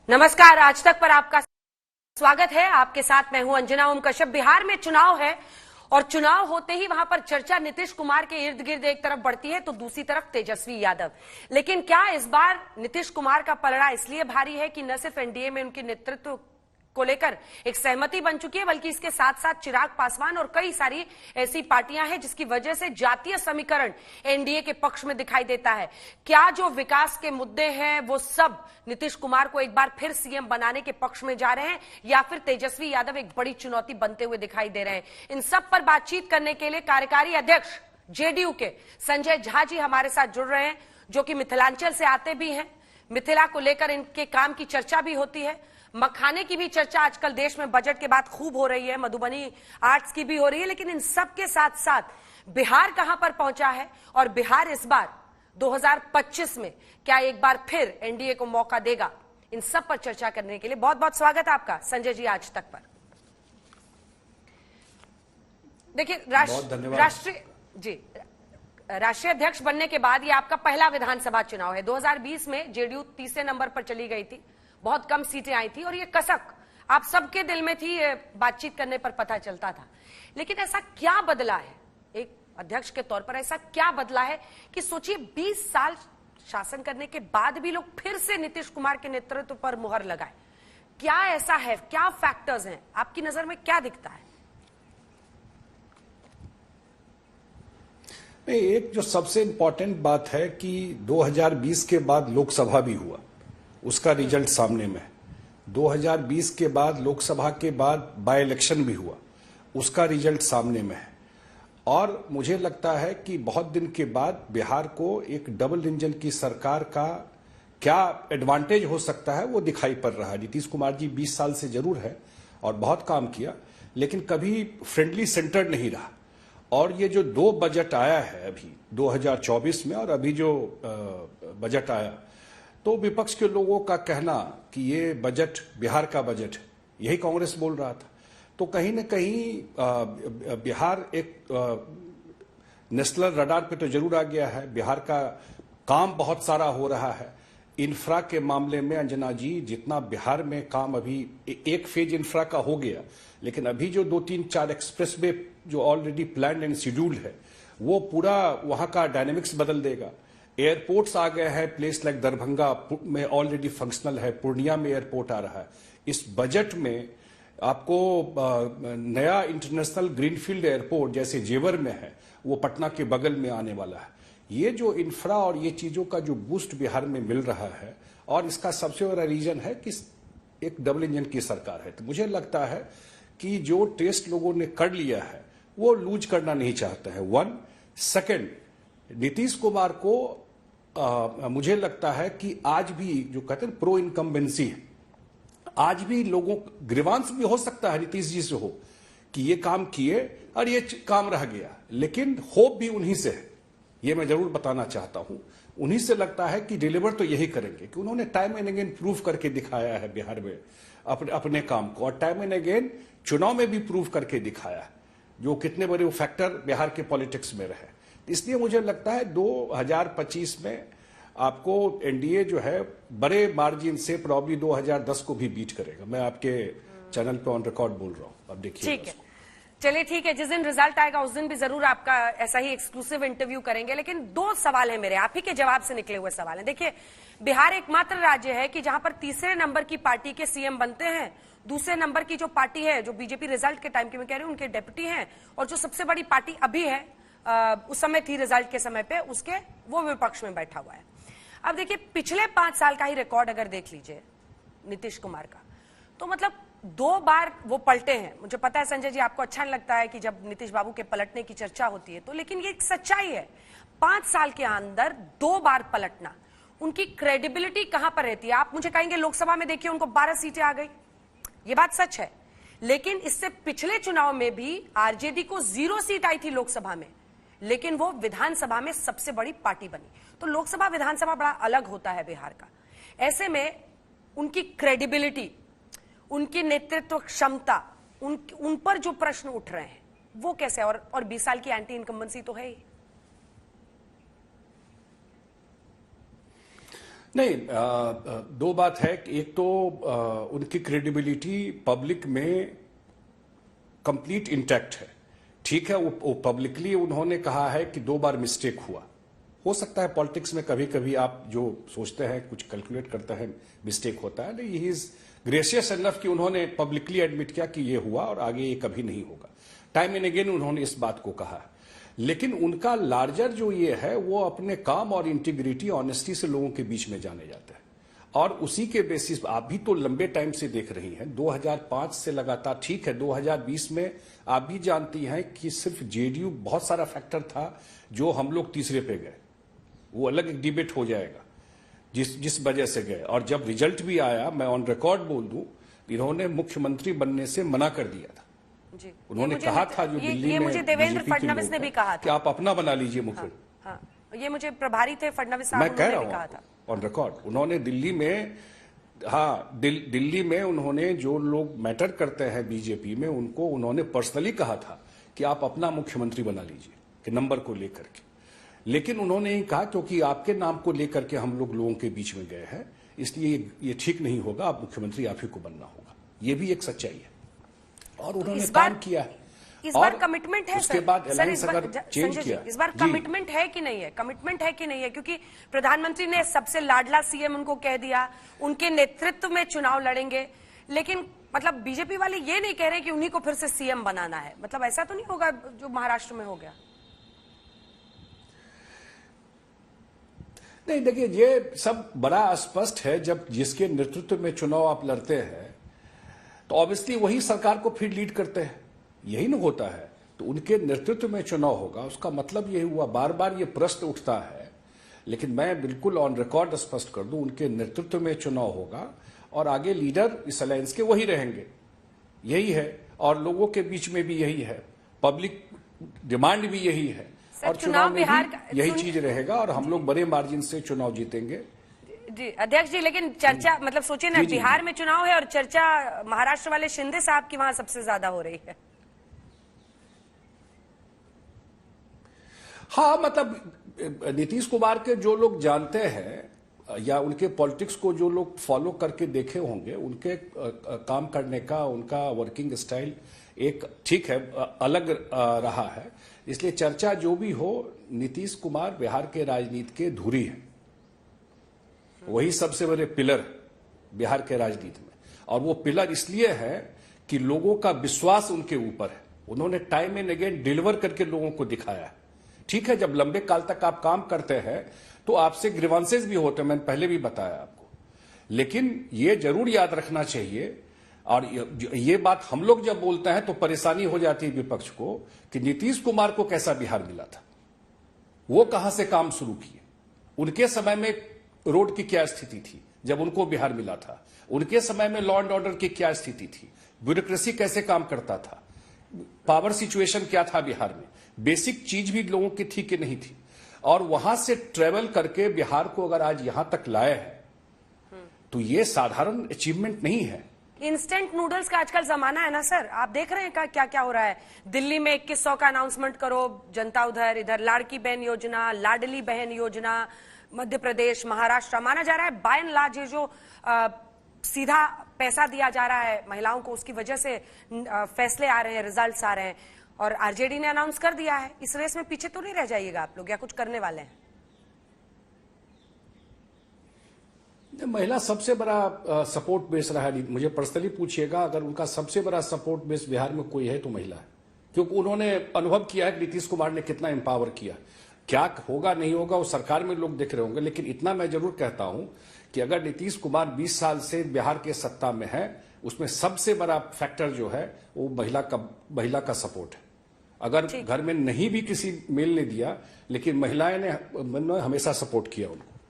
नमस्कार, आज तक पर आपका स्वागत है। आपके साथ मैं हूं अंजना ओम कश्यप। बिहार में चुनाव है और चुनाव होते ही वहां पर चर्चा नीतीश कुमार के इर्द गिर्द एक तरफ बढ़ती है तो दूसरी तरफ तेजस्वी यादव। लेकिन क्या इस बार नीतीश कुमार का पलड़ा इसलिए भारी है कि न सिर्फ एनडीए में उनके नेतृत्व को लेकर एक सहमति बन चुकी है, बल्कि इसके साथ साथ चिराग पासवान और कई सारी ऐसी पार्टियां हैं जिसकी वजह से जातीय समीकरण एनडीए के पक्ष में दिखाई देता है। क्या जो विकास के मुद्दे हैं वो सब नीतीश कुमार को एक बार फिर सीएम बनाने के पक्ष में जा रहे हैं या फिर तेजस्वी यादव एक बड़ी चुनौती बनते हुए दिखाई दे रहे हैं? इन सब पर बातचीत करने के लिए कार्यकारी अध्यक्ष जेडीयू के संजय झा जी हमारे साथ जुड़ रहे हैं, जो कि मिथिलांचल से आते भी हैं। मिथिला को लेकर इनके काम की चर्चा भी होती है। मखाने की भी चर्चा आजकल देश में बजट के बाद खूब हो रही है, मधुबनी आर्ट्स की भी हो रही है। लेकिन इन सब के साथ साथ बिहार कहां पर पहुंचा है और बिहार इस बार 2025 में क्या एक बार फिर एनडीए को मौका देगा? इन सब पर चर्चा करने के लिए बहुत बहुत स्वागत है आपका संजय जी आज तक पर। देखिए, राष्ट्रीय अध्यक्ष बनने के बाद ये आपका पहला विधानसभा चुनाव है। 2020 में जेडीयू तीसरे नंबर पर चली गई थी, बहुत कम सीटें आई थी और ये कसक आप सबके दिल में थी, बातचीत करने पर पता चलता था। लेकिन ऐसा क्या बदला है, एक अध्यक्ष के तौर पर ऐसा क्या बदला है कि सोचिए 20 साल शासन करने के बाद भी लोग फिर से नीतीश कुमार के नेतृत्व पर मुहर लगाए? क्या ऐसा है, क्या फैक्टर्स हैं, आपकी नजर में क्या दिखता है? एक जो सबसे इंपॉर्टेंट बात है कि 2020 के बाद लोकसभा भी हुआ, उसका रिजल्ट सामने में है। 2020 के बाद लोकसभा के बाद बाय इलेक्शन भी हुआ, उसका रिजल्ट सामने में है। और मुझे लगता है कि बहुत दिन के बाद बिहार को एक डबल इंजन की सरकार का क्या एडवांटेज हो सकता है वो दिखाई पड़ रहा है। नीतीश कुमार जी 20 साल से जरूर है और बहुत काम किया, लेकिन कभी फ्रेंडली सेंटर्ड नहीं रहा। और ये जो दो बजट आया है अभी 2024 में और अभी जो बजट आया, तो विपक्ष के लोगों का कहना कि ये बजट बिहार का बजट है, यही कांग्रेस बोल रहा था। तो कहीं न कहीं बिहार एक नेशनल रडार पे तो जरूर आ गया है। बिहार का काम बहुत सारा हो रहा है। इंफ्रा के मामले में अंजना जी, जितना बिहार में काम अभी एक फेज इंफ्रा का हो गया, लेकिन अभी जो 2-3-4 एक्सप्रेस वे जो ऑलरेडी प्लान एंड शेड्यूल्ड है, वो पूरा वहां का डायनेमिक्स बदल देगा। एयरपोर्ट्स आ गए हैं, प्लेस लाइक दरभंगा में ऑलरेडी फंक्शनल है, पूर्णिया में एयरपोर्ट आ रहा है। इस बजट में आपको नया इंटरनेशनल ग्रीनफील्ड एयरपोर्ट जैसे जेवर में है, वो पटना के बगल में आने वाला है। ये जो इंफ्रा और ये चीजों का जो बूस्ट बिहार में मिल रहा है, और इसका सबसे बड़ा रीजन है कि एक डबल इंजन की सरकार है। तो मुझे लगता है कि जो टेस्ट लोगों ने कर लिया है वो लूज करना नहीं चाहता है। 1 सेकेंड, नीतीश कुमार को मुझे लगता है कि आज भी जो कहते हैं प्रो इनकम्बेंसी है, आज भी लोगों ग्रीवांस भी हो सकता है नीतीश जी से हो कि ये काम किए और ये काम रह गया, लेकिन होप भी उन्हीं से है। ये मैं जरूर बताना चाहता हूं, उन्हीं से लगता है कि डिलीवर तो यही करेंगे, कि उन्होंने टाइम एंड अगेन प्रूव करके दिखाया है बिहार में अपने काम को, और टाइम एंड अगेन चुनाव में भी प्रूव करके दिखाया है, जो कितने बड़े वो फैक्टर बिहार के पॉलिटिक्स में रहे। इसलिए मुझे लगता है 2025 में आपको एनडीए जो है बड़े मार्जिन से प्रॉब्ली 2010 को भी बीट करेगा। मैं आपके चैनल पे ऑन रिकॉर्ड बोल रहा हूं, अब देखिए। ठीक है, चलिए ठीक है, जिस दिन रिजल्ट आएगा उस दिन भी जरूर आपका ऐसा ही एक्सक्लूसिव इंटरव्यू करेंगे। लेकिन 2 सवाल है मेरे, आप ही के जवाब से निकले हुए सवाल हैं। देखिए, बिहार एकमात्र राज्य है कि जहां पर तीसरे नंबर की पार्टी के सीएम बनते हैं, दूसरे नंबर की जो पार्टी है, जो बीजेपी रिजल्ट के टाइम की मैं कह रही हूं, उनके डेप्यूटी हैं, और जो सबसे बड़ी पार्टी अभी है, उस समय थी रिजल्ट के समय पे, उसके वो विपक्ष में बैठा हुआ है। अब देखिए, पिछले 5 साल का ही रिकॉर्ड अगर देख लीजिए नीतीश कुमार का, तो मतलब 2 बार वो पलटे हैं। मुझे पता है संजय जी आपको अच्छा नहीं लगता है कि जब नीतीश बाबू के पलटने की चर्चा होती है तो, लेकिन ये एक सच्चाई है। 5 साल के अंदर 2 बार पलटना, उनकी क्रेडिबिलिटी कहां पर रहती है? आप मुझे कहेंगे लोकसभा में देखिए उनको 12 सीटें आ गई, ये बात सच है। लेकिन इससे पिछले चुनाव में भी आरजेडी को 0 सीट आई थी लोकसभा में, लेकिन वो विधानसभा में सबसे बड़ी पार्टी बनी। तो लोकसभा विधानसभा बड़ा अलग होता है बिहार का। ऐसे में उनकी क्रेडिबिलिटी, उनकी नेतृत्व क्षमता, उन पर जो प्रश्न उठ रहे हैं वो कैसे? और 20 साल की एंटी इनकम्बेंसी तो है ही। नहीं, दो बात है। एक तो उनकी क्रेडिबिलिटी पब्लिक में कंप्लीट इंटैक्ट है। ठीक है, वो पब्लिकली उन्होंने कहा है कि 2 बार मिस्टेक हुआ। हो सकता है पॉलिटिक्स में कभी कभी आप जो सोचते हैं, कुछ कैलकुलेट करते हैं, मिस्टेक होता है। नहीं, ही इज ग्रेशियस एनफ कि उन्होंने पब्लिकली एडमिट किया कि ये हुआ और आगे ये कभी नहीं होगा। टाइम एंड अगेन उन्होंने इस बात को कहा। लेकिन उनका लार्जर जो ये है, वो अपने काम और इंटीग्रिटी, ऑनेस्टी से लोगों के बीच में जाने जाते हैं। और उसी के बेसिस आप भी तो लंबे टाइम से देख रही हैं, 2005 से लगातार। ठीक है, 2020 में आप भी जानती हैं कि सिर्फ जेडीयू, बहुत सारा फैक्टर था जो हम लोग तीसरे पे गए। वो अलग एक डिबेट हो जाएगा जिस वजह से गए। और जब रिजल्ट भी आया, मैं ऑन रिकॉर्ड बोल दूं, इन्होंने मुख्यमंत्री बनने से मना कर दिया था। जी, उन्होंने कहा था जो दिल्ली में मुझे देवेंद्र फडणवीस ने भी कहा था कि आप अपना बना लीजिए मुख्य। हाँ, ये मुझे प्रभारी थे फडणवीस साहब, मैं कह रहा उन्होंने भी कहा था हूं ऑन रिकॉर्ड। उन्होंने दिल्ली में, दिल्ली में उन्होंने जो लोग मैटर करते हैं बीजेपी में, उनको उन्होंने पर्सनली कहा था कि आप अपना मुख्यमंत्री बना लीजिए, कि नंबर को लेकर के। लेकिन उन्होंने ही कहा क्योंकि आपके नाम को लेकर के हम लोग लोगों के बीच में गए हैं, इसलिए ये ठीक नहीं होगा, आप मुख्यमंत्री आप ही को बनना होगा। ये भी एक सच्चाई है और उन्होंने काम किया है। इस बार कमिटमेंट है उसके बाद अलायंस अगर चेंज किया, इस बार कमिटमेंट है कि नहीं है? कमिटमेंट है कि नहीं है? क्योंकि प्रधानमंत्री ने सबसे लाडला सीएम उनको कह दिया, उनके नेतृत्व में चुनाव लड़ेंगे। लेकिन मतलब बीजेपी वाले ये नहीं कह रहे कि उन्हीं को फिर से सीएम बनाना है। मतलब ऐसा तो नहीं होगा जो महाराष्ट्र में हो गया? नहीं, देखिए, ये सब बड़ा स्पष्ट है। जब जिसके नेतृत्व में चुनाव आप लड़ते हैं तो ऑब्वियसली वही सरकार को फिर लीड करते हैं, यही ना होता है। तो उनके नेतृत्व में चुनाव होगा, उसका मतलब यही हुआ। बार बार ये प्रश्न उठता है, लेकिन मैं बिल्कुल ऑन रिकॉर्ड स्पष्ट कर दूं, उनके नेतृत्व में चुनाव होगा और आगे लीडर इस अलायंस के वही रहेंगे, यही है। और लोगों के बीच में भी यही है, पब्लिक डिमांड भी यही है, और चुनाव में भी यही चीज रहेगा और हम लोग बड़े मार्जिन से चुनाव जीतेंगे। जी अध्यक्ष जी, लेकिन चर्चा मतलब सोचिए ना, बिहार में चुनाव है और चर्चा महाराष्ट्र वाले शिंदे साहब की वहां सबसे ज्यादा हो रही है। हाँ, मतलब नीतीश कुमार के जो लोग जानते हैं या उनके पॉलिटिक्स को जो लोग फॉलो करके देखे होंगे, उनके काम करने का, उनका वर्किंग स्टाइल एक ठीक है, अलग रहा है। इसलिए चर्चा जो भी हो, नीतीश कुमार बिहार के राजनीति के धुरी है, वही सबसे बड़े पिलर बिहार के राजनीति में। और वो पिलर इसलिए है कि लोगों का विश्वास उनके ऊपर है। उन्होंने टाइम एंड अगेन डिलीवर करके लोगों को दिखाया है। ठीक है, जब लंबे काल तक आप काम करते हैं तो आपसे ग्रीवांसेस भी होते हैं, मैंने पहले भी बताया आपको। लेकिन ये जरूर याद रखना चाहिए, और ये बात हम लोग जब बोलते हैं तो परेशानी हो जाती है विपक्ष को, कि नीतीश कुमार को कैसा बिहार मिला था, वो कहां से काम शुरू किए, उनके समय में रोड की क्या स्थिति थी जब उनको बिहार मिला था, उनके समय में लॉ एंड ऑर्डर की क्या स्थिति थी, ब्यूरोक्रेसी कैसे काम करता था, पावर सिचुएशन क्या था बिहार में, बेसिक चीज भी लोगों की थी कि नहीं थी। और वहां से ट्रेवल करके बिहार को अगर आज यहां तक लाए हैं तो ये साधारण अचीवमेंट नहीं है। इंस्टेंट नूडल्स का आजकल जमाना है ना सर, आप देख रहे हैं क्या क्या हो रहा है। दिल्ली में 2100 का अनाउंसमेंट करो, जनता उधर, इधर लाड़की बहन योजना, लाडली बहन योजना, मध्य प्रदेश, महाराष्ट्र, माना जा रहा है बाय एंड लार्ज ये जो सीधा पैसा दिया जा रहा है महिलाओं को, उसकी वजह से फैसले आ रहे हैं, रिजल्ट्स आ रहे हैं। और आरजेडी ने अनाउंस कर दिया है। इस रेस में पीछे तो नहीं रह जाइएगा आप लोग, या कुछ करने वाले हैं? महिला सबसे बड़ा सपोर्ट बेस रहा है। मुझे पर्सनली पूछिएगा, अगर उनका सबसे बड़ा सपोर्ट बेस बिहार में कोई है तो महिला है, क्योंकि उन्होंने अनुभव किया है कि नीतीश कुमार ने कितना एम्पावर किया। क्या होगा नहीं होगा वो सरकार में लोग देख रहे होंगे, लेकिन इतना मैं जरूर कहता हूं कि अगर नीतीश कुमार 20 साल से बिहार के सत्ता में है, उसमें सबसे बड़ा फैक्टर जो है वो महिला का सपोर्ट है। अगर घर में नहीं भी किसी मेल ने दिया, लेकिन महिलाएं ने हमेशा सपोर्ट किया उनको।